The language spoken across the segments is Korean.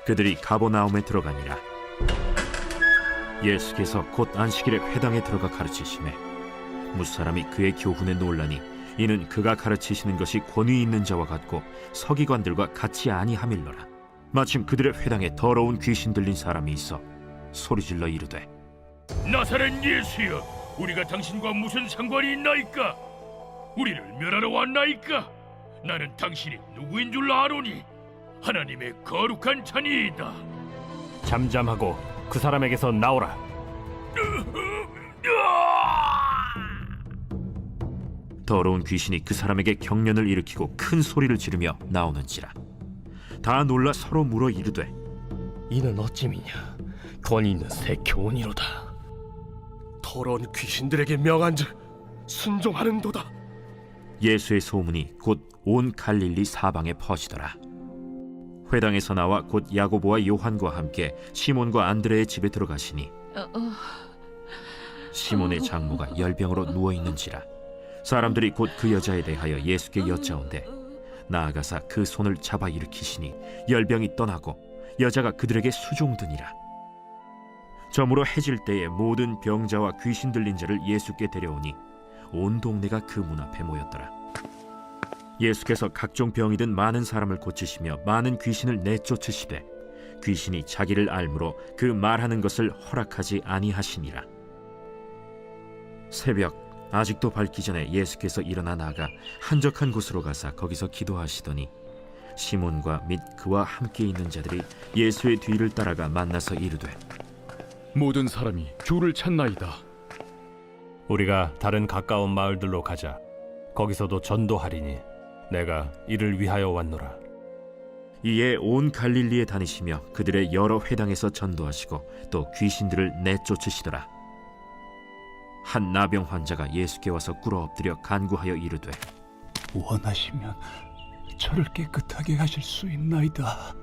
그들이 가버나움에 들어가니라. 예수께서 곧 안식일에 회당에 들어가 가르치시매 무사람이 그의 교훈에 놀라니 이는 그가 가르치시는 것이 권위 있는 자와 같고 서기관들과 같이 아니함일러라. 마침 그들의 회당에 더러운 귀신 들린 사람이 있어 소리질러 이르되 나사렛 예수여, 우리가 당신과 무슨 상관이 있나이까? 우리를 멸하러 왔나이까? 나는 당신이 누구인 줄 아노니 하나님의 거룩한 자니이다. 잠잠하고 그 사람에게서 나오라. 더러운 귀신이 그 사람에게 경련을 일으키고 큰 소리를 지르며 나오는지라. 다 놀라 서로 물어 이르되 이는 어찌미냐? 권위 있는 새 교훈이로다. 더러운 귀신들에게 명한즉 순종하는도다. 예수의 소문이 곧 온 갈릴리 사방에 퍼지더라. 회당에서 나와 곧 야고보와 요한과 함께 시몬과 안드레의 집에 들어가시니 시몬의 장모가 열병으로 누워있는지라. 사람들이 곧 그 여자에 대하여 예수께 여짜온대 나아가사 그 손을 잡아 일으키시니 열병이 떠나고 여자가 그들에게 수종드니라. 저물어 해질 때에 모든 병자와 귀신 들린 자를 예수께 데려오니 온 동네가 그 문 앞에 모였더라. 예수께서 각종 병이 든 많은 사람을 고치시며 많은 귀신을 내쫓으시되 귀신이 자기를 알므로 그 말하는 것을 허락하지 아니하시니라. 새벽 아직도 밝기 전에 예수께서 일어나 나가 한적한 곳으로 가사 거기서 기도하시더니 시몬과 및 그와 함께 있는 자들이 예수의 뒤를 따라가 만나서 이르되 모든 사람이 주를 찾나이다. 우리가 다른 가까운 마을들로 가자. 거기서도 전도하리니 내가 이를 위하여 왔노라. 이에 온 갈릴리에 다니시며 그들의 여러 회당에서 전도하시고 또 귀신들을 내쫓으시더라. 한 나병 환자가 예수께 와서 꿇어 엎드려 간구하여 이르되 원하시면 저를 깨끗하게 하실 수 있나이다.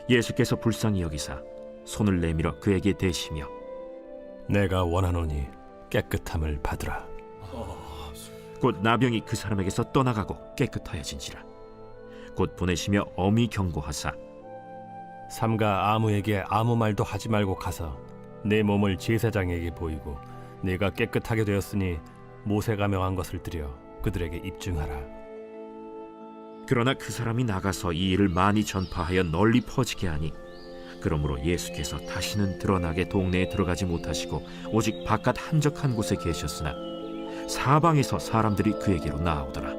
예수께서 불쌍히 여기사 손을 내밀어 그에게 대시며 내가 원하노니 깨끗함을 받으라. 곧 나병이 그 사람에게서 떠나가고 깨끗하여진지라. 곧 보내시며 엄히 경고하사 삼가 아무에게 아무 말도 하지 말고 가서 내 몸을 제사장에게 보이고 네가 깨끗하게 되었으니 모세가 명한 것을 드려 그들에게 입증하라. 그러나 그 사람이 나가서 이 일을 많이 전파하여 널리 퍼지게 하니 그러므로 예수께서 다시는 드러나게 동네에 들어가지 못하시고 오직 바깥 한적한 곳에 계셨으나 사방에서 사람들이 그에게로 나아오더라.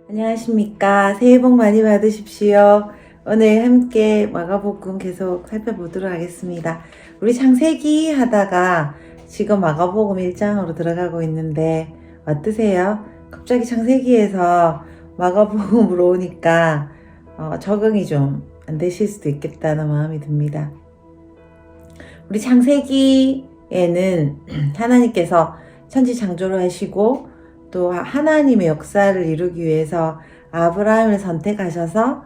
안녕하십니까. 새해 복 많이 받으십시오. 오늘 함께 마가복음 계속 살펴보도록 하겠습니다. 우리 창세기 하다가 지금 마가복음 1장으로 들어가고 있는데 어떠세요? 갑자기 창세기에서 마가복음으로 오니까 적응이 좀 안 되실 수도 있겠다는 마음이 듭니다. 우리 창세기에는 하나님께서 천지창조를 하시고 또 하나님의 역사를 이루기 위해서 아브라함을 선택하셔서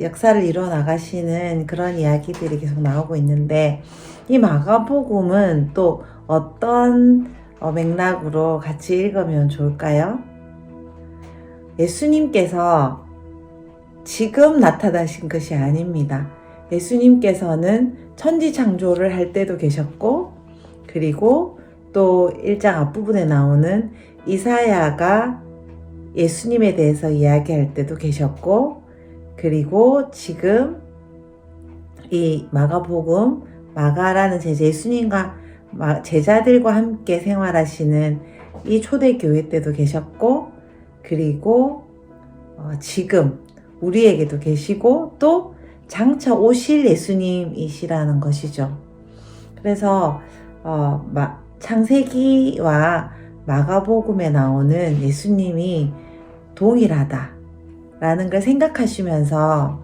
역사를 이루어 나가시는 그런 이야기들이 계속 나오고 있는데 이 마가복음은 또 어떤 맥락으로 같이 읽으면 좋을까요? 예수님께서 지금 나타나신 것이 아닙니다. 예수님께서는 천지창조를 할 때도 계셨고 그리고 또 1장 앞부분에 나오는 이사야가 예수님에 대해서 이야기할 때도 계셨고 그리고 지금 이 마가복음 마가라는 예수님과 제자들과 함께 생활하시는 이 초대교회 때도 계셨고 그리고 지금 우리에게도 계시고 또 장차 오실 예수님이시라는 것이죠. 그래서 창세기와 마가복음에 나오는 예수님이 동일하다라는 걸 생각하시면서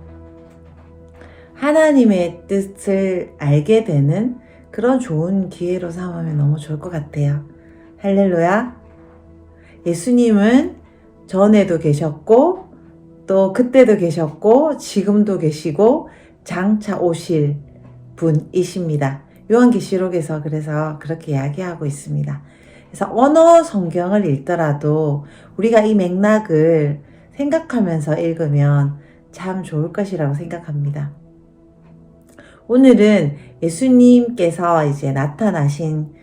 하나님의 뜻을 알게 되는 그런 좋은 기회로 삼으면 너무 좋을 것 같아요. 할렐루야. 예수님은 전에도 계셨고 또 그때도 계셨고 지금도 계시고 장차 오실 분이십니다. 요한계시록에서 그래서 그렇게 이야기하고 있습니다. 그래서 어느 성경을 읽더라도 우리가 이 맥락을 생각하면서 읽으면 참 좋을 것이라고 생각합니다. 오늘은 예수님께서 이제 나타나셔서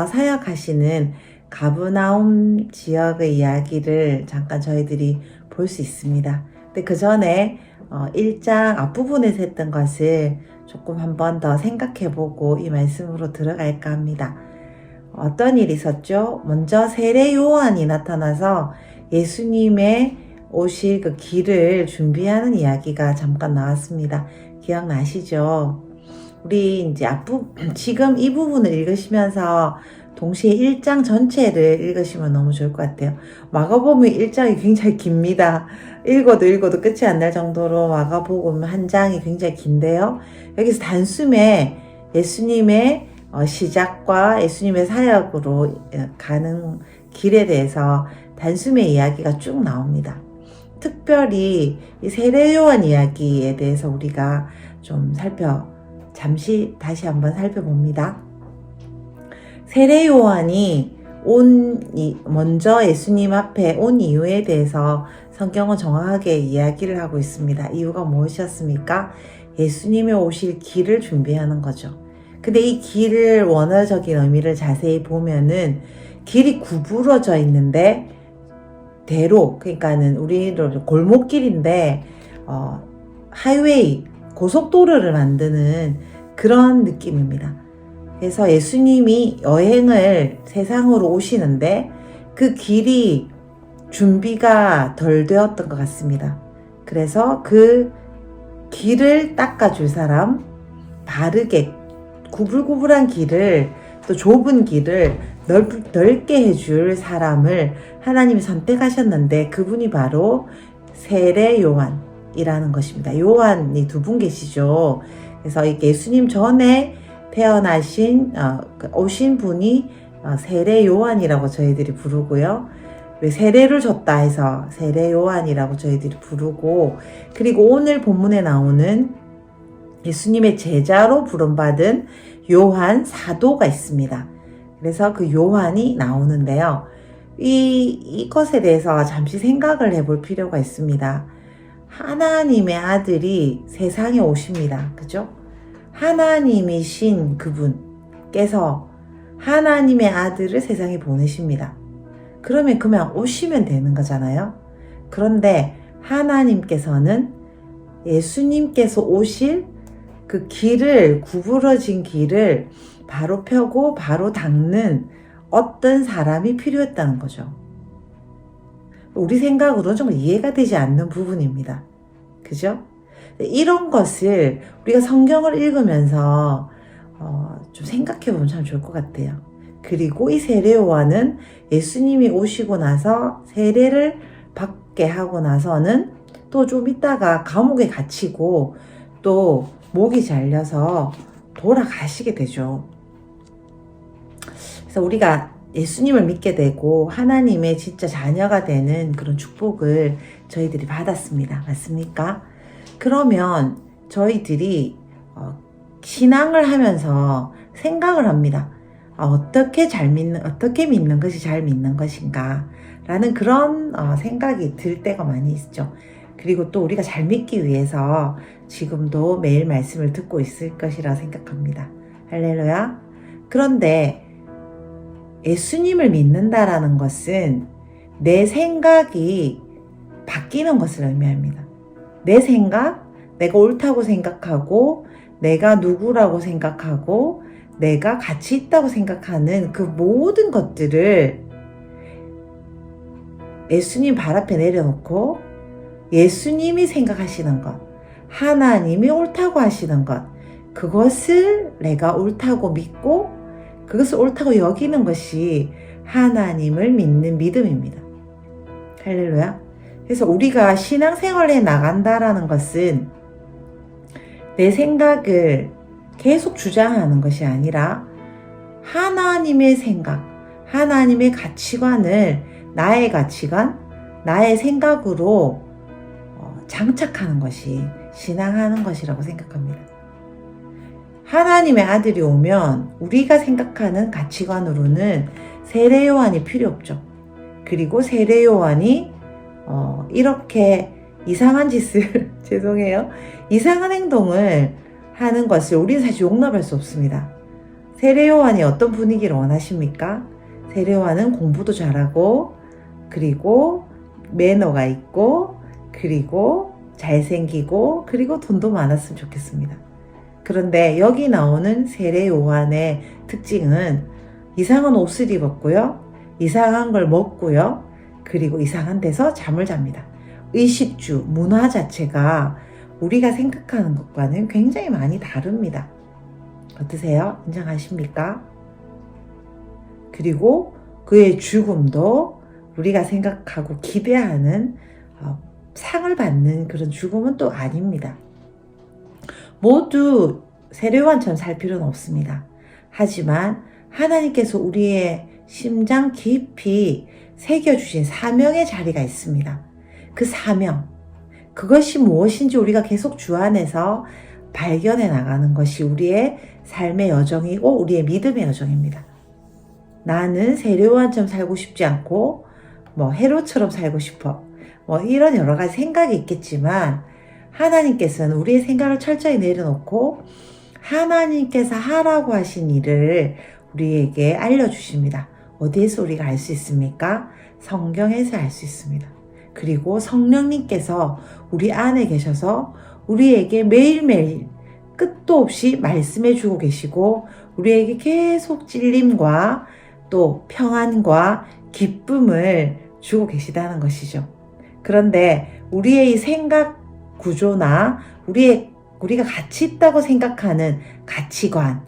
사역하시는 가브나움 지역의 이야기를 잠깐 저희들이 볼 수 있습니다. 근데 그 전에 1장 앞부분에서 했던 것을 조금 한 번 더 생각해보고 이 말씀으로 들어갈까 합니다. 어떤 일이 있었죠? 먼저 세례 요한이 나타나서 예수님의 오실 그 길을 준비하는 이야기가 잠깐 나왔습니다. 기억나시죠? 우리 이제 지금 이 부분을 읽으시면서 동시에 1장 전체를 읽으시면 너무 좋을 것 같아요. 마가복음 1장이 굉장히 깁니다. 읽어도 끝이 안 날 정도로 마가복음 한 장이 굉장히 긴데요. 여기서 단숨에 예수님의 시작과 예수님의 사역으로 가는 길에 대해서 단숨에 이야기가 쭉 나옵니다. 특별히 이 세례 요한 이야기에 대해서 우리가 좀 잠시 다시 한번 살펴봅니다. 세례 요한이 먼저 예수님 앞에 온 이유에 대해서 성경은 정확하게 이야기를 하고 있습니다. 이유가 무엇이었습니까? 예수님이 오실 길을 준비하는 거죠. 근데 이 길을 원어적인 의미를 자세히 보면은 길이 구부러져 있는데 그러니까는 우리로 골목길인데 하이웨이 고속도로를 만드는 그런 느낌입니다. 그래서 예수님이 여행을 세상으로 오시는데 그 길이 준비가 덜 되었던 것 같습니다. 그래서 그 길을 닦아줄 사람, 바르게 구불구불한 길을, 또 좁은 길을 넓게 해줄 사람을 하나님이 선택하셨는데 그분이 바로 세례 요한이라는 것입니다. 요한이 두 분 계시죠. 그래서 예수님 전에 오신 분이 세례 요한이라고 저희들이 부르고요. 왜 세례를 줬다 해서 세례 요한이라고 저희들이 부르고, 그리고 오늘 본문에 나오는 예수님의 제자로 부름받은 요한 사도가 있습니다. 그래서 그 요한이 나오는데요. 이것에 대해서 잠시 생각을 해볼 필요가 있습니다. 하나님의 아들이 세상에 오십니다. 그죠? 하나님이신 그분께서 하나님의 아들을 세상에 보내십니다. 그러면 그냥 오시면 되는 거잖아요. 그런데 하나님께서는 예수님께서 오실 그 구부러진 길을 바로 펴고 바로 닦는 어떤 사람이 필요했다는 거죠. 우리 생각으로는 정말 이해가 되지 않는 부분입니다. 그죠? 이런 것을 우리가 성경을 읽으면서 좀 생각해 보면 참 좋을 것 같아요. 그리고 이 세례 요한은 예수님이 오시고 나서 세례를 받게 하고 나서는 또 좀 있다가 감옥에 갇히고 또 목이 잘려서 돌아가시게 되죠. 그래서 우리가 예수님을 믿게 되고 하나님의 진짜 자녀가 되는 그런 축복을 저희들이 받았습니다. 맞습니까? 그러면 저희들이 신앙을 하면서 생각을 합니다. 어떻게 믿는 것이 잘 믿는 것인가 라는 그런 생각이 들 때가 많이 있죠. 그리고 또 우리가 잘 믿기 위해서 지금도 매일 말씀을 듣고 있을 것이라 생각합니다. 할렐루야. 그런데 예수님을 믿는다라는 것은 내 생각이 바뀌는 것을 의미합니다. 내 생각, 내가 옳다고 생각하고 내가 누구라고 생각하고 내가 가치 있다고 생각하는 그 모든 것들을 예수님 발 앞에 내려놓고 예수님이 생각하시는 것, 하나님이 옳다고 하시는 것, 그것을 내가 옳다고 믿고 그것을 옳다고 여기는 것이 하나님을 믿는 믿음입니다. 할렐루야. 그래서 우리가 신앙생활을 해 나간다라는 것은 내 생각을 계속 주장하는 것이 아니라 하나님의 생각, 하나님의 가치관을 나의 가치관, 나의 생각으로 장착하는 것이 신앙하는 것이라고 생각합니다. 하나님의 아들이 오면 우리가 생각하는 가치관으로는 세례 요한이 필요 없죠. 그리고 세례 요한이 이렇게 이상한 짓을 죄송해요. 이상한 행동을 하는 것을 우리는 사실 용납할 수 없습니다. 세례요한이 어떤 분위기를 원하십니까? 세례요한은 공부도 잘하고 그리고 매너가 있고 그리고 잘생기고 그리고 돈도 많았으면 좋겠습니다. 그런데 여기 나오는 세례요한의 특징은 이상한 옷을 입었고요. 이상한 걸 먹고요. 그리고 이상한 데서 잠을 잡니다. 의식주, 문화 자체가 우리가 생각하는 것과는 굉장히 많이 다릅니다. 어떠세요? 인정하십니까? 그리고 그의 죽음도 우리가 생각하고 기대하는 상을 받는 그런 죽음은 또 아닙니다. 모두 세례요한처럼 살 필요는 없습니다. 하지만 하나님께서 우리의 심장 깊이 새겨주신 사명의 자리가 있습니다. 그 사명, 그것이 무엇인지 우리가 계속 주 안에서 발견해 나가는 것이 우리의 삶의 여정이고 우리의 믿음의 여정입니다. 나는 세례요한처럼 살고 싶지 않고 헤롯처럼 살고 싶어. 이런 여러 가지 생각이 있겠지만 하나님께서는 우리의 생각을 철저히 내려놓고 하나님께서 하라고 하신 일을 우리에게 알려주십니다. 어디에서 우리가 알 수 있습니까? 성경에서 알 수 있습니다. 그리고 성령님께서 우리 안에 계셔서 우리에게 매일매일 끝도 없이 말씀해 주고 계시고 우리에게 계속 찔림과 또 평안과 기쁨을 주고 계시다는 것이죠. 그런데 우리의 이 생각 구조나 우리가 가치 있다고 생각하는 가치관,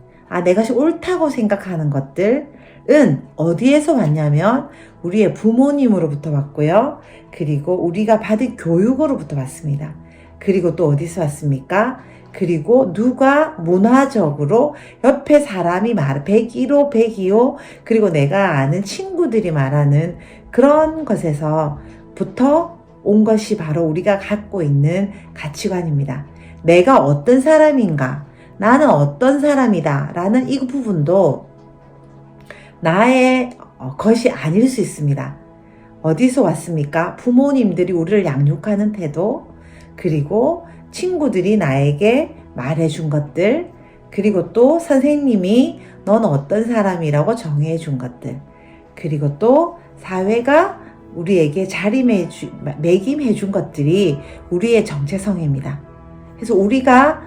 내가 옳다고 생각하는 것들은 어디에서 왔냐면 우리의 부모님으로부터 왔고요. 그리고 우리가 받은 교육으로부터 왔습니다. 그리고 또 어디서 왔습니까? 그리고 누가 문화적으로 옆에 사람이 101호, 102호, 그리고 내가 아는 친구들이 말하는 그런 것에서부터 온 것이 바로 우리가 갖고 있는 가치관입니다. 내가 어떤 사람인가, 나는 어떤 사람이다 라는 이 부분도 나의 것이 아닐 수 있습니다. 어디서 왔습니까? 부모님들이 우리를 양육하는 태도, 그리고 친구들이 나에게 말해준 것들, 그리고 또 선생님이 넌 어떤 사람이라고 정해준 것들, 그리고 또 사회가 우리에게 매김해준 것들이 우리의 정체성입니다. 그래서 우리가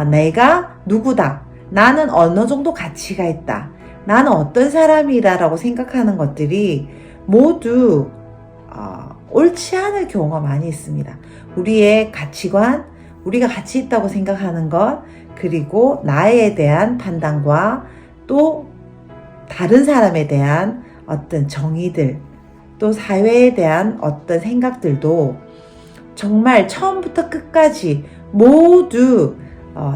내가 누구다, 나는 어느 정도 가치가 있다, 나는 어떤 사람이다라고 생각하는 것들이 모두 옳지 않을 경우가 많이 있습니다. 우리의 가치관, 우리가 가치 있다고 생각하는 것, 그리고 나에 대한 판단과 또 다른 사람에 대한 어떤 정의들, 또 사회에 대한 어떤 생각들도 정말 처음부터 끝까지 모두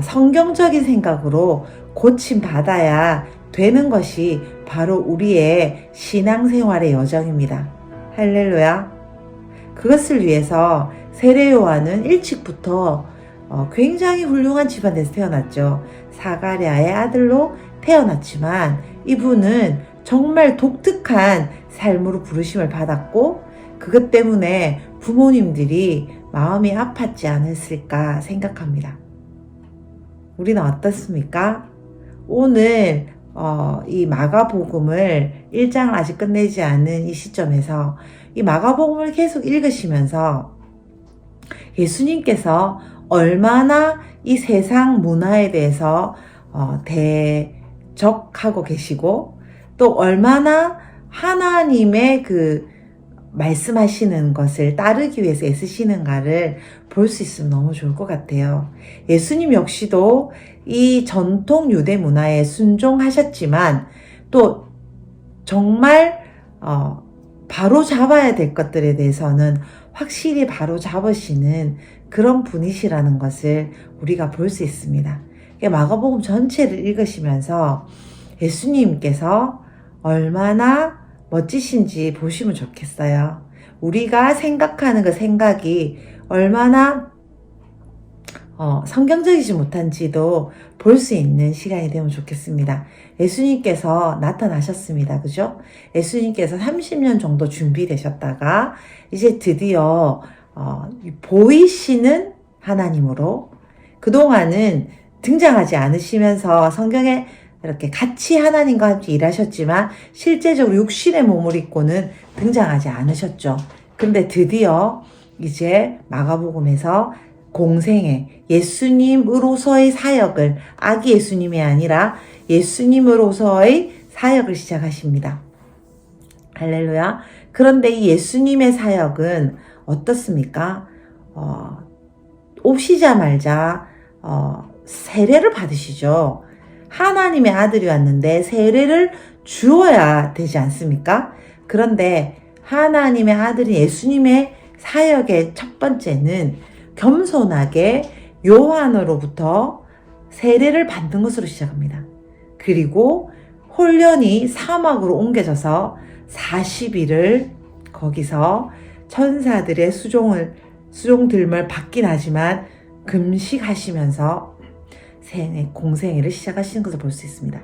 성경적인 생각으로 고침받아야 되는 것이 바로 우리의 신앙생활의 여정입니다. 할렐루야. 그것을 위해서 세례요한은 일찍부터 굉장히 훌륭한 집안에서 태어났죠. 사가랴의 아들로 태어났지만 이분은 정말 독특한 삶으로 부르심을 받았고 그것 때문에 부모님들이 마음이 아팠지 않았을까 생각합니다. 우리는 어떻습니까? 오늘 이 마가복음을 1장을 아직 끝내지 않은 이 시점에서 이 마가복음을 계속 읽으시면서 예수님께서 얼마나 이 세상 문화에 대해서 대적하고 계시고 또 얼마나 하나님의 그 말씀하시는 것을 따르기 위해서 애쓰시는가를 볼 수 있으면 너무 좋을 것 같아요. 예수님 역시도 이 전통 유대 문화에 순종하셨지만 또 정말 바로 잡아야 될 것들에 대해서는 확실히 바로 잡으시는 그런 분이시라는 것을 우리가 볼 수 있습니다. 마가복음 전체를 읽으시면서 예수님께서 얼마나 멋지신지 보시면 좋겠어요. 우리가 생각하는 그 생각이 얼마나 성경적이지 못한지도 볼 수 있는 시간이 되면 좋겠습니다. 예수님께서 나타나셨습니다. 그죠? 예수님께서 30년 정도 준비되셨다가 이제 드디어 보이시는 하나님으로, 그동안은 등장하지 않으시면서 성경에 이렇게 같이 하나님과 함께 일하셨지만 실제적으로 육신의 몸을 입고는 등장하지 않으셨죠. 근데 드디어 이제 마가복음에서 공생애, 예수님으로서의 사역을, 아기 예수님이 아니라 예수님으로서의 사역을 시작하십니다. 할렐루야. 그런데 이 예수님의 사역은 어떻습니까? 오시자마자 세례를 받으시죠. 하나님의 아들이 왔는데 세례를 주어야 되지 않습니까? 그런데 하나님의 아들인 예수님의 사역의 첫 번째는 겸손하게 요한으로부터 세례를 받는 것으로 시작합니다. 그리고 홀련히 사막으로 옮겨져서 40일을 거기서 천사들의 수종들을 받긴 하지만 금식하시면서 공생애를 시작하시는 것을 볼 수 있습니다.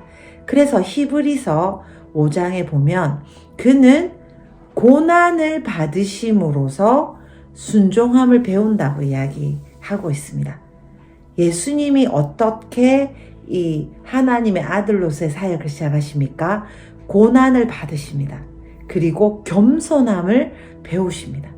그래서 히브리서 5장에 보면 그는 고난을 받으심으로써 순종함을 배운다고 이야기하고 있습니다. 예수님이 어떻게 이 하나님의 아들로서의 사역을 시작하십니까? 고난을 받으십니다. 그리고 겸손함을 배우십니다.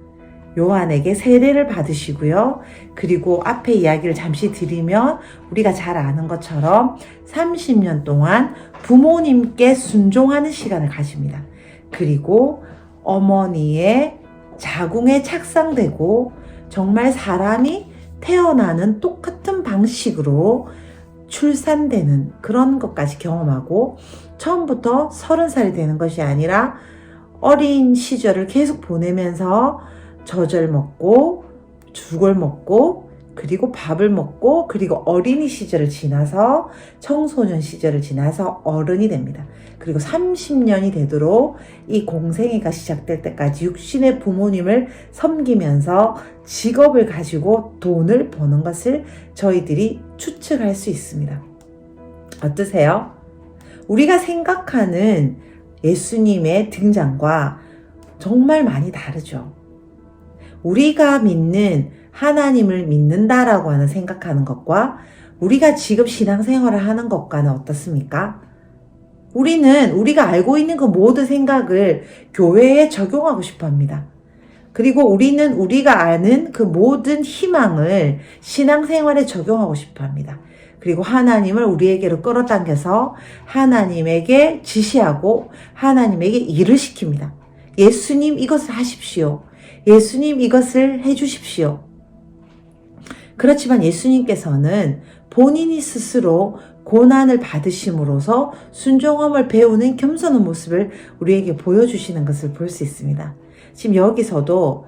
요한에게 세례를 받으시고요. 그리고 앞에 이야기를 잠시 드리면 우리가 잘 아는 것처럼 30년 동안 부모님께 순종하는 시간을 가집니다. 그리고 어머니의 자궁에 착상되고 정말 사람이 태어나는 똑같은 방식으로 출산되는 그런 것까지 경험하고 처음부터 30살이 되는 것이 아니라 어린 시절을 계속 보내면서 젖을 먹고 죽을 먹고 그리고 밥을 먹고 그리고 어린이 시절을 지나서 청소년 시절을 지나서 어른이 됩니다. 그리고 30년이 되도록 이 공생애가 시작될 때까지 육신의 부모님을 섬기면서 직업을 가지고 돈을 버는 것을 저희들이 추측할 수 있습니다. 어떠세요? 우리가 생각하는 예수님의 등장과 정말 많이 다르죠. 우리가 믿는 하나님을 믿는다라고 하는 생각하는 것과 우리가 지금 신앙생활을 하는 것과는 어떻습니까? 우리가 알고 있는 그 모든 생각을 교회에 적용하고 싶어 합니다. 그리고 우리는 우리가 아는 그 모든 희망을 신앙생활에 적용하고 싶어 합니다. 그리고 하나님을 우리에게로 끌어당겨서 하나님에게 지시하고 하나님에게 일을 시킵니다. 예수님 이것을 하십시오. 예수님 이것을 해주십시오. 그렇지만 예수님께서는 본인이 스스로 고난을 받으심으로써 순종함을 배우는 겸손한 모습을 우리에게 보여주시는 것을 볼 수 있습니다. 지금 여기서도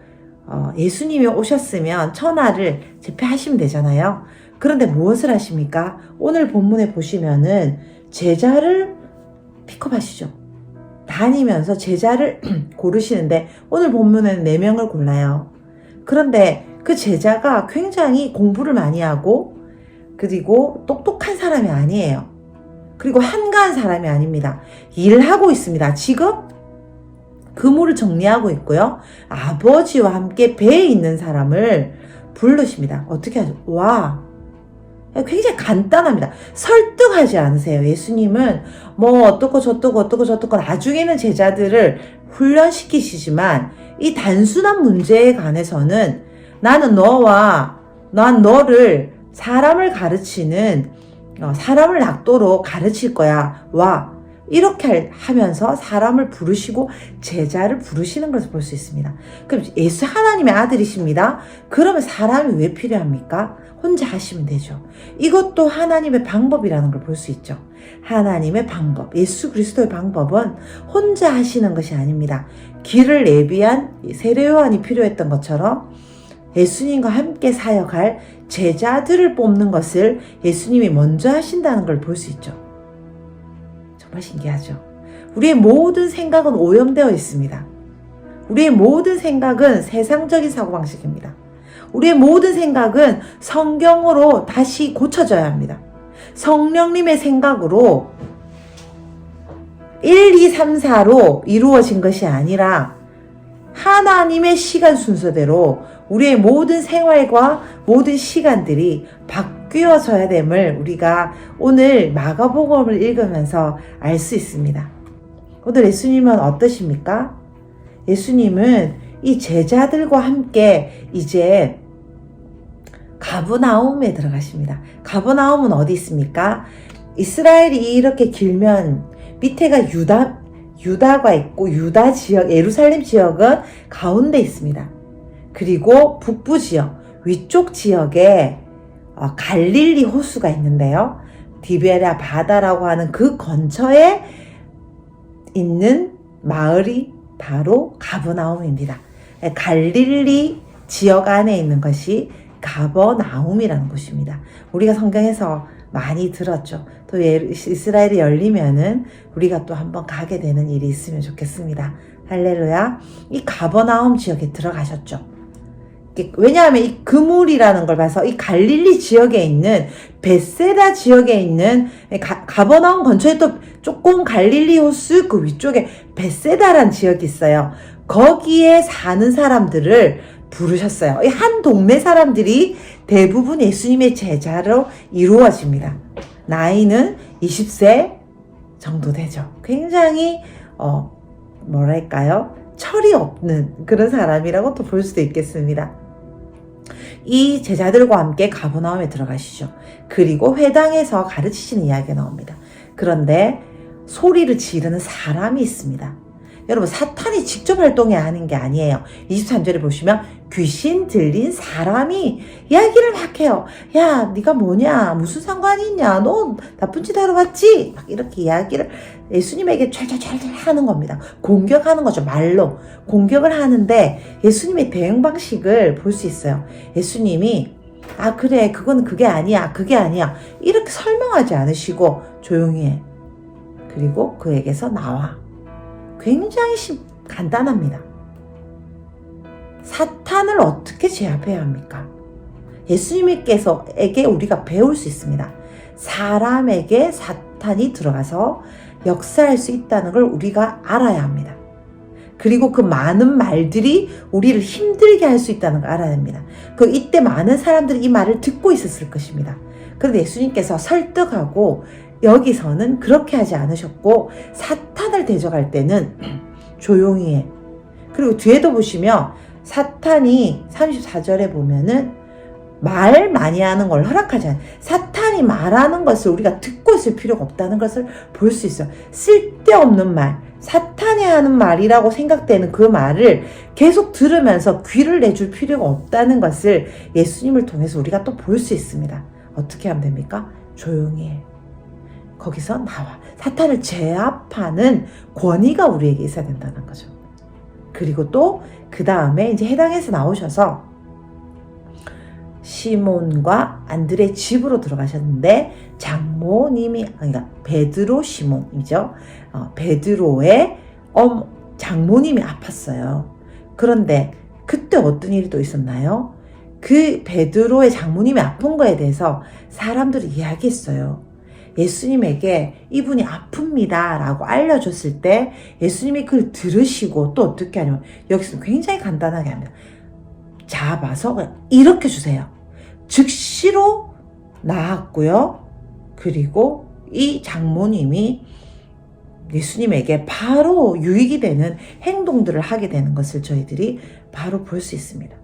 예수님이 오셨으면 천하를 제패하시면 되잖아요. 그런데 무엇을 하십니까? 오늘 본문에 보시면은 제자를 픽업하시죠. 다니면서 제자를 고르시는데 오늘 본문에는 4명을 골라요. 그런데 그 제자가 굉장히 공부를 많이 하고 그리고 똑똑한 사람이 아니에요. 그리고 한가한 사람이 아닙니다. 일하고 있습니다. 지금 그물을 정리하고 있고요. 아버지와 함께 배에 있는 사람을 부르십니다. 어떻게 하죠? 와, 굉장히 간단합니다. 설득하지 않으세요. 예수님은 뭐 어떻고 저떻고 나중에는 제자들을 훈련시키시지만 이 단순한 문제에 관해서는 나는 난 너를 사람을 가르치는 사람을 낚도록 가르칠 거야. 와, 이렇게 하면서 사람을 부르시고 제자를 부르시는 것을 볼 수 있습니다. 그럼 예수 하나님의 아들이십니다. 그러면 사람이 왜 필요합니까? 혼자 하시면 되죠. 이것도 하나님의 방법이라는 걸 볼 수 있죠. 하나님의 방법, 예수 그리스도의 방법은 혼자 하시는 것이 아닙니다. 길을 예비한 세례 요한이 필요했던 것처럼 예수님과 함께 사역할 제자들을 뽑는 것을 예수님이 먼저 하신다는 걸 볼 수 있죠. 정말 신기하죠. 우리의 모든 생각은 오염되어 있습니다. 우리의 모든 생각은 세상적인 사고방식입니다. 우리의 모든 생각은 성경으로 다시 고쳐져야 합니다. 성령님의 생각으로 1, 2, 3, 4로 이루어진 것이 아니라 하나님의 시간 순서대로 우리의 모든 생활과 모든 시간들이 바뀌어져야 됨을 우리가 오늘 마가복음을 읽으면서 알 수 있습니다. 오늘 예수님은 어떠십니까? 예수님은 이 제자들과 함께 이제 가버나움에 들어가십니다. 가버나움은 어디 있습니까? 이스라엘이 이렇게 길면 밑에가 유다가 있고 유다 지역, 예루살렘 지역은 가운데 있습니다. 그리고 북부 지역, 위쪽 지역에 갈릴리 호수가 있는데요. 디베랴 바다라고 하는 그 근처에 있는 마을이 바로 가버나움입니다. 갈릴리 지역 안에 있는 것이 가버나움이라는 곳입니다. 우리가 성경에서 많이 들었죠. 또 이스라엘이 열리면은 우리가 또 한번 가게 되는 일이 있으면 좋겠습니다. 할렐루야. 이 가버나움 지역에 들어가셨죠. 왜냐하면 이 그물이라는 걸 봐서 이 갈릴리 지역에 있는 벳세다 지역에 있는 가버나움 근처에 또 조금 갈릴리 호수 그 위쪽에 벳세다라는 지역이 있어요. 거기에 사는 사람들을 부르셨어요. 이 한 동네 사람들이 대부분 예수님의 제자로 이루어집니다. 나이는 20세 정도 되죠. 굉장히 뭐랄까요? 철이 없는 그런 사람이라고 또 볼 수도 있겠습니다. 이 제자들과 함께 가버나움에 들어가시죠. 그리고 회당에서 가르치시는 이야기가 나옵니다. 그런데 소리를 지르는 사람이 있습니다. 여러분, 사탄이 직접 활동해야 하는 게 아니에요. 23절에 보시면 귀신 들린 사람이 이야기를 막 해요. 야, 네가 뭐냐? 무슨 상관이 있냐? 너 나쁜 짓 하러 왔지? 막 이렇게 이야기를 예수님에게 찰찰찰찰 하는 겁니다. 공격하는 거죠. 말로 공격을 하는데 예수님의 대응 방식을 볼 수 있어요. 예수님이 그래, 그건 그게 아니야, 그게 아니야 이렇게 설명하지 않으시고 조용히 해. 그리고 그에게서 나와. 굉장히 간단합니다. 사탄을 어떻게 제압해야 합니까? 예수님께서에게 우리가 배울 수 있습니다. 사람에게 사탄이 들어가서 역사할 수 있다는 걸 우리가 알아야 합니다. 그리고 그 많은 말들이 우리를 힘들게 할 수 있다는 걸 알아야 합니다. 이때 많은 사람들이 이 말을 듣고 있었을 것입니다. 그런데 예수님께서 설득하고 여기서는 그렇게 하지 않으셨고 사탄을 대적할 때는 조용히 해. 그리고 뒤에도 보시면 사탄이 34절에 보면은 말 많이 하는 걸 허락하지 않아요. 사탄이 말하는 것을 우리가 듣고 있을 필요가 없다는 것을 볼 수 있어요. 쓸데없는 말, 사탄이 하는 말이라고 생각되는 그 말을 계속 들으면서 귀를 내줄 필요가 없다는 것을 예수님을 통해서 우리가 또 볼 수 있습니다. 어떻게 하면 됩니까? 조용히 해. 거기서 나와. 사탄을 제압하는 권위가 우리에게 있어야 된다는 거죠. 그리고 또 그 다음에 이제 해당에서 나오셔서 시몬과 안드레 집으로 들어가셨는데 장모님이, 그러니까 베드로 시몬이죠. 베드로의 장모님이 아팠어요. 그런데 그때 어떤 일이 또 있었나요? 그 베드로의 장모님이 아픈 거에 대해서 사람들이 이야기했어요. 예수님에게 이분이 아픕니다 라고 알려줬을 때 예수님이 그걸 들으시고 또 어떻게 하냐면 여기서 굉장히 간단하게 합니다. 잡아서 그냥 이렇게 주세요. 즉시로 나았고요. 그리고 이 장모님이 예수님에게 바로 유익이 되는 행동들을 하게 되는 것을 저희들이 바로 볼 수 있습니다.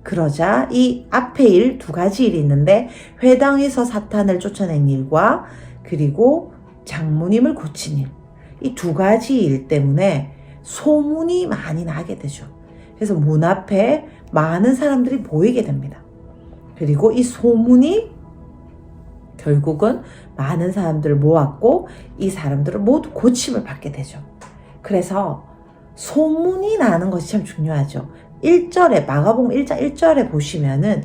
그러자 이 앞에 일, 두 가지 일이 있는데 회당에서 사탄을 쫓아낸 일과 그리고 장모님을 고친 일, 이 두 가지 일 때문에 소문이 많이 나게 되죠. 그래서 문 앞에 많은 사람들이 모이게 됩니다. 그리고 이 소문이 결국은 많은 사람들을 모았고 이 사람들은 모두 고침을 받게 되죠. 그래서 소문이 나는 것이 참 중요하죠. 1절에 마가복음 1장 1절에 보시면은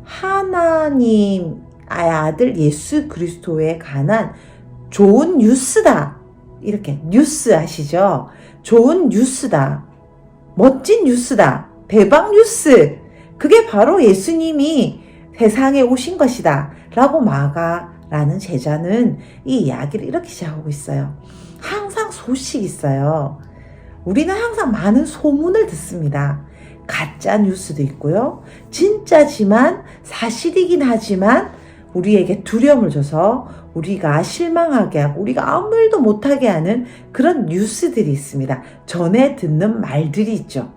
하나님 아들 예수 그리스도에 관한 좋은 뉴스다. 이렇게 뉴스 아시죠? 좋은 뉴스다. 멋진 뉴스다. 대박 뉴스. 그게 바로 예수님이 세상에 오신 것이다 라고 마가라는 제자는 이 이야기를 이렇게 시작하고 있어요. 항상 소식이 있어요. 우리는 항상 많은 소문을 듣습니다. 가짜 뉴스도 있고요. 진짜지만 사실이긴 하지만 우리에게 두려움을 줘서 우리가 실망하게 하고 우리가 아무 일도 못하게 하는 그런 뉴스들이 있습니다. 전해 듣는 말들이 있죠.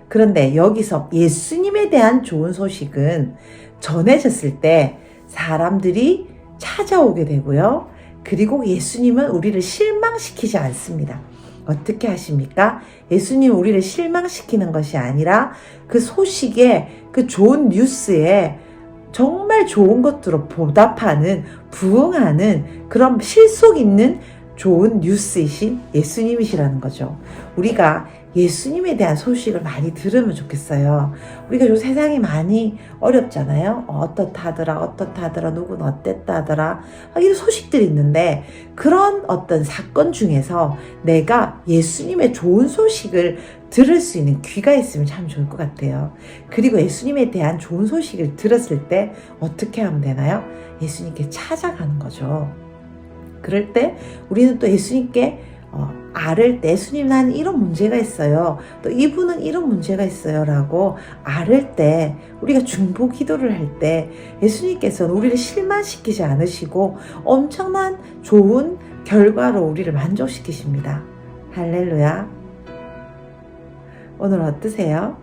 그런데 여기서 예수님에 대한 좋은 소식은 전해졌을 때 사람들이 찾아오게 되고요. 그리고 예수님은 우리를 실망시키지 않습니다. 어떻게 하십니까? 예수님은 우리를 실망시키는 것이 아니라 그 소식에, 그 좋은 뉴스에 정말 좋은 것들로 보답하는, 부응하는 그런 실속 있는 좋은 뉴스이신 예수님이시라는 거죠. 우리가 예수님에 대한 소식을 많이 들으면 좋겠어요. 우리가 요 세상이 많이 어렵잖아요. 어떻다더라, 누구는 어땠다더라. 이런 소식들이 있는데 그런 어떤 사건 중에서 내가 예수님의 좋은 소식을 들을 수 있는 귀가 있으면 참 좋을 것 같아요. 그리고 예수님에 대한 좋은 소식을 들었을 때 어떻게 하면 되나요? 예수님께 찾아가는 거죠. 그럴 때 우리는 또 예수님께 아를 때 예수님 나는 이런 문제가 있어요. 또 이분은 이런 문제가 있어요. 라고 아를 때 우리가 중보 기도를 할 때 예수님께서는 우리를 실망시키지 않으시고 엄청난 좋은 결과로 우리를 만족시키십니다. 할렐루야. 오늘 어떠세요?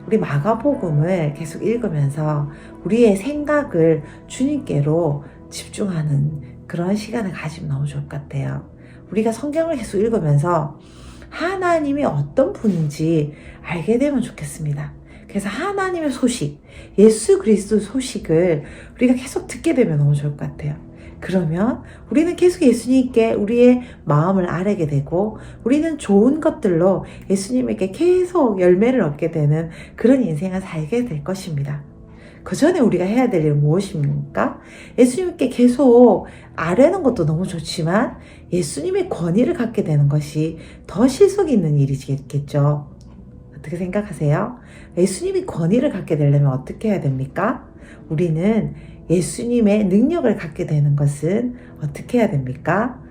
우리 마가복음을 계속 읽으면서 우리의 생각을 주님께로 집중하는 그런 시간을 가지면 너무 좋을 것 같아요. 우리가 성경을 계속 읽으면서 하나님이 어떤 분인지 알게 되면 좋겠습니다. 그래서 하나님의 소식, 예수 그리스도 소식을 우리가 계속 듣게 되면 너무 좋을 것 같아요. 그러면 우리는 계속 예수님께 우리의 마음을 아뢰게 되고 우리는 좋은 것들로 예수님에게 계속 열매를 얻게 되는 그런 인생을 살게 될 것입니다. 그 전에 우리가 해야 될 일은 무엇입니까? 예수님께 계속 아뢰는 것도 너무 좋지만 예수님의 권위를 갖게 되는 것이 더 실속 있는 일이겠죠. 어떻게 생각하세요? 예수님이 권위를 갖게 되려면 어떻게 해야 됩니까? 우리는 예수님의 능력을 갖게 되는 것은 어떻게 해야 됩니까?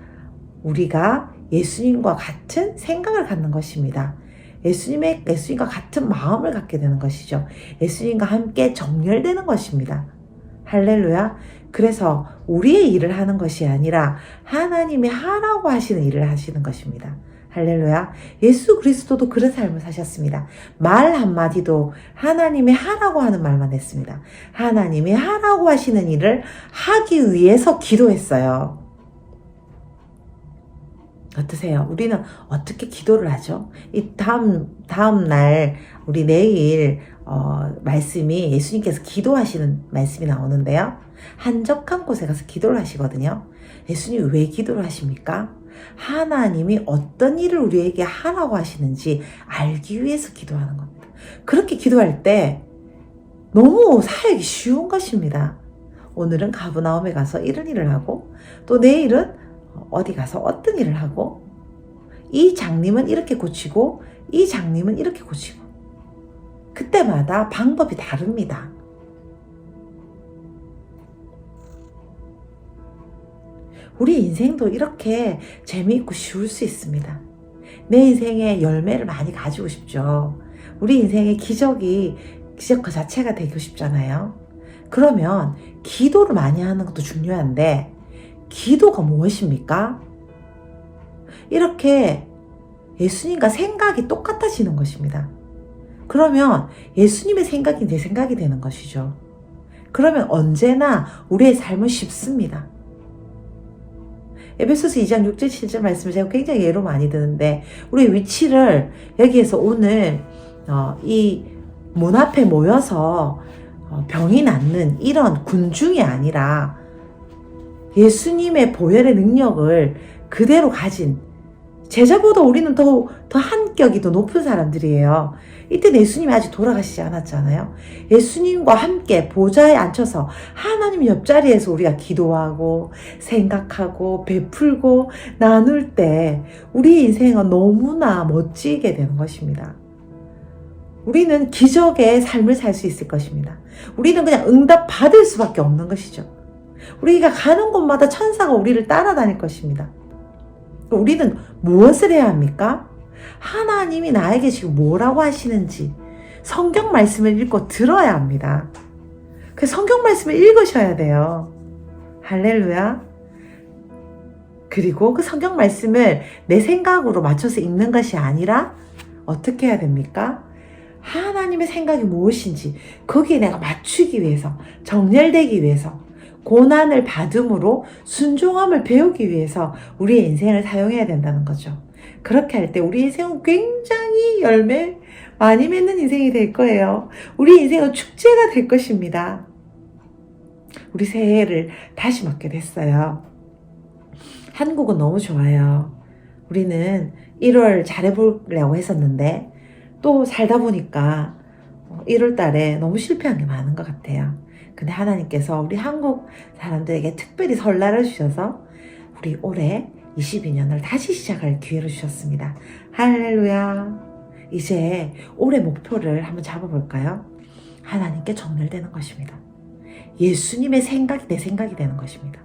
우리가 예수님과 같은 생각을 갖는 것입니다. 예수님과 같은 마음을 갖게 되는 것이죠. 예수님과 함께 정렬되는 것입니다. 할렐루야. 그래서 우리의 일을 하는 것이 아니라 하나님이 하라고 하시는 일을 하시는 것입니다. 할렐루야. 예수 그리스도도 그런 삶을 사셨습니다. 말 한마디도 하나님이 하라고 하는 말만 했습니다. 하나님이 하라고 하시는 일을 하기 위해서 기도했어요. 어떠세요? 우리는 어떻게 기도를 하죠? 이 다음 날 우리 내일 말씀이 예수님께서 기도하시는 말씀이 나오는데요. 한적한 곳에 가서 기도를 하시거든요. 예수님이 왜 기도를 하십니까? 하나님이 어떤 일을 우리에게 하라고 하시는지 알기 위해서 기도하는 겁니다. 그렇게 기도할 때 너무 사역이 쉬운 것입니다. 오늘은 가브나움에 가서 이런 일을 하고 또 내일은 어디 가서 어떤 일을 하고 이 장님은 이렇게 고치고 이 장님은 이렇게 고치고 그때마다 방법이 다릅니다. 우리 인생도 이렇게 재미있고 쉬울 수 있습니다. 내 인생에 열매를 많이 가지고 싶죠. 우리 인생의 기적 그 자체가 되고 싶잖아요. 그러면 기도를 많이 하는 것도 중요한데 기도가 무엇입니까? 이렇게 예수님과 생각이 똑같아지는 것입니다. 그러면 예수님의 생각이 내 생각이 되는 것이죠. 그러면 언제나 우리의 삶은 쉽습니다. 에베소서 2장 6절 7절 말씀을 제가 굉장히 예로 많이 드는데 우리의 위치를 여기에서 오늘 이 문 앞에 모여서 병이 낫는 이런 군중이 아니라 예수님의 보혈의 능력을 그대로 가진 제자보다 우리는 더 한 격이 더 높은 사람들이에요. 이때 예수님이 아직 돌아가시지 않았잖아요. 예수님과 함께 보좌에 앉혀서 하나님 옆자리에서 우리가 기도하고 생각하고 베풀고 나눌 때 우리 인생은 너무나 멋지게 되는 것입니다. 우리는 기적의 삶을 살 수 있을 것입니다. 우리는 그냥 응답 받을 수밖에 없는 것이죠. 우리가 가는 곳마다 천사가 우리를 따라다닐 것입니다. 우리는 무엇을 해야 합니까? 하나님이 나에게 지금 뭐라고 하시는지 성경 말씀을 읽고 들어야 합니다. 그 성경 말씀을 읽으셔야 돼요. 할렐루야. 그리고 그 성경 말씀을 내 생각으로 맞춰서 읽는 것이 아니라 어떻게 해야 됩니까? 하나님의 생각이 무엇인지 거기에 내가 맞추기 위해서, 정렬되기 위해서, 고난을 받음으로 순종함을 배우기 위해서 우리의 인생을 사용해야 된다는 거죠. 그렇게 할 때 우리 인생은 굉장히 열매 많이 맺는 인생이 될 거예요. 우리 인생은 축제가 될 것입니다. 우리 새해를 다시 맞게 됐어요. 한국은 너무 좋아요. 우리는 1월 잘해보려고 했었는데 또 살다 보니까 1월 달에 너무 실패한 게 많은 것 같아요. 근데 하나님께서 우리 한국 사람들에게 특별히 설날을 주셔서 우리 올해 22년을 다시 시작할 기회를 주셨습니다. 할렐루야. 이제 올해 목표를 한번 잡아볼까요? 하나님께 정렬되는 것입니다. 예수님의 생각이 내 생각이 되는 것입니다.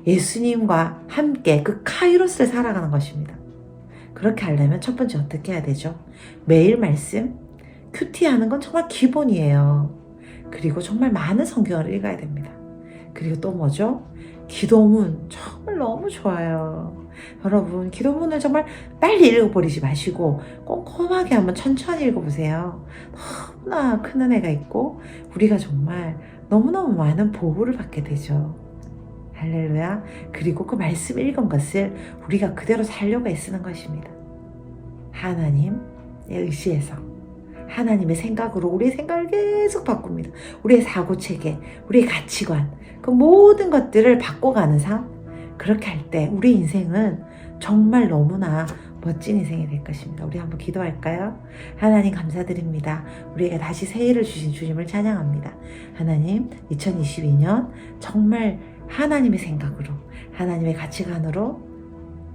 예수님과 함께 그 카이로스를 살아가는 것입니다. 그렇게 하려면 첫 번째 어떻게 해야 되죠? 매일 말씀, 큐티하는 건 정말 기본이에요. 그리고 정말 많은 성경을 읽어야 됩니다. 그리고 또 뭐죠? 기도문 정말 너무 좋아요. 여러분, 기도문을 정말 빨리 읽어버리지 마시고 꼼꼼하게 한번 천천히 읽어보세요. 너무나 큰 은혜가 있고 우리가 정말 너무너무 많은 보호를 받게 되죠. 할렐루야. 그리고 그 말씀 읽은 것을 우리가 그대로 살려고 애쓰는 것입니다. 하나님에 의지해서 하나님의 생각으로 우리의 생각을 계속 바꿉니다. 우리의 사고체계, 우리의 가치관, 그 모든 것들을 바꿔가는 삶. 그렇게 할 때 우리 인생은 정말 너무나 멋진 인생이 될 것입니다. 우리 한번 기도할까요? 하나님 감사드립니다. 우리에게 다시 새해를 주신 주님을 찬양합니다. 하나님, 2022년 정말 하나님의 생각으로, 하나님의 가치관으로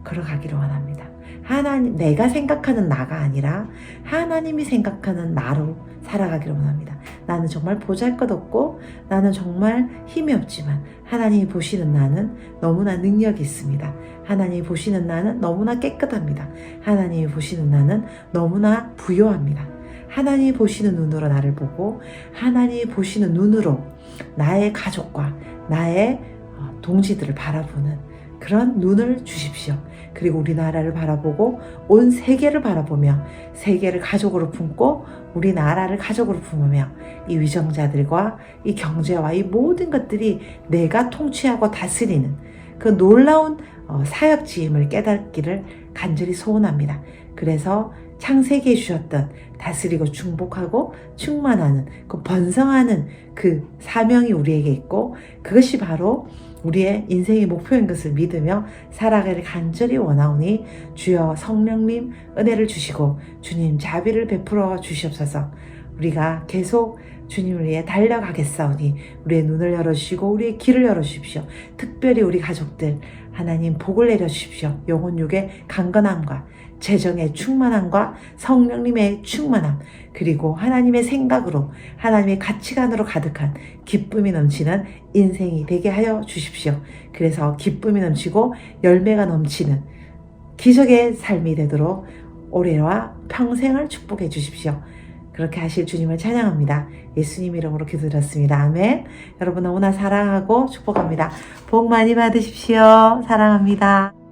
걸어가기를 원합니다. 하나님, 내가 생각하는 나가 아니라 하나님이 생각하는 나로 살아가기를 원합니다. 나는 정말 보잘것없고 나는 정말 힘이 없지만 하나님이 보시는 나는 너무나 능력이 있습니다. 하나님이 보시는 나는 너무나 깨끗합니다. 하나님이 보시는 나는 너무나 부요합니다. 하나님이 보시는 눈으로 나를 보고 하나님이 보시는 눈으로 나의 가족과 나의 동지들을 바라보는 그런 눈을 주십시오. 그리고 우리나라를 바라보고 온 세계를 바라보며 세계를 가족으로 품고 우리나라를 가족으로 품으며 이 위정자들과 이 경제와 이 모든 것들이 내가 통치하고 다스리는 그 놀라운 사역지임을 깨닫기를 간절히 소원합니다. 그래서 창세기에 주셨던 다스리고 충복하고 충만하는 그 번성하는 그 사명이 우리에게 있고 그것이 바로 우리의 인생의 목표인 것을 믿으며 살아가기를 간절히 원하오니 주여 성령님 은혜를 주시고 주님 자비를 베풀어 주시옵소서. 우리가 계속 주님을 위해 달려가겠사오니 우리의 눈을 열어주시고 우리의 길을 열어주십시오. 특별히 우리 가족들 하나님 복을 내려주십시오. 영혼 육의 강건함과 재정의 충만함과 성령님의 충만함 그리고 하나님의 생각으로 하나님의 가치관으로 가득한 기쁨이 넘치는 인생이 되게 하여 주십시오. 그래서 기쁨이 넘치고 열매가 넘치는 기적의 삶이 되도록 올해와 평생을 축복해 주십시오. 그렇게 하실 주님을 찬양합니다. 예수님 이름으로 기도드렸습니다. 아멘. 여러분 너무나 사랑하고 축복합니다. 복 많이 받으십시오. 사랑합니다.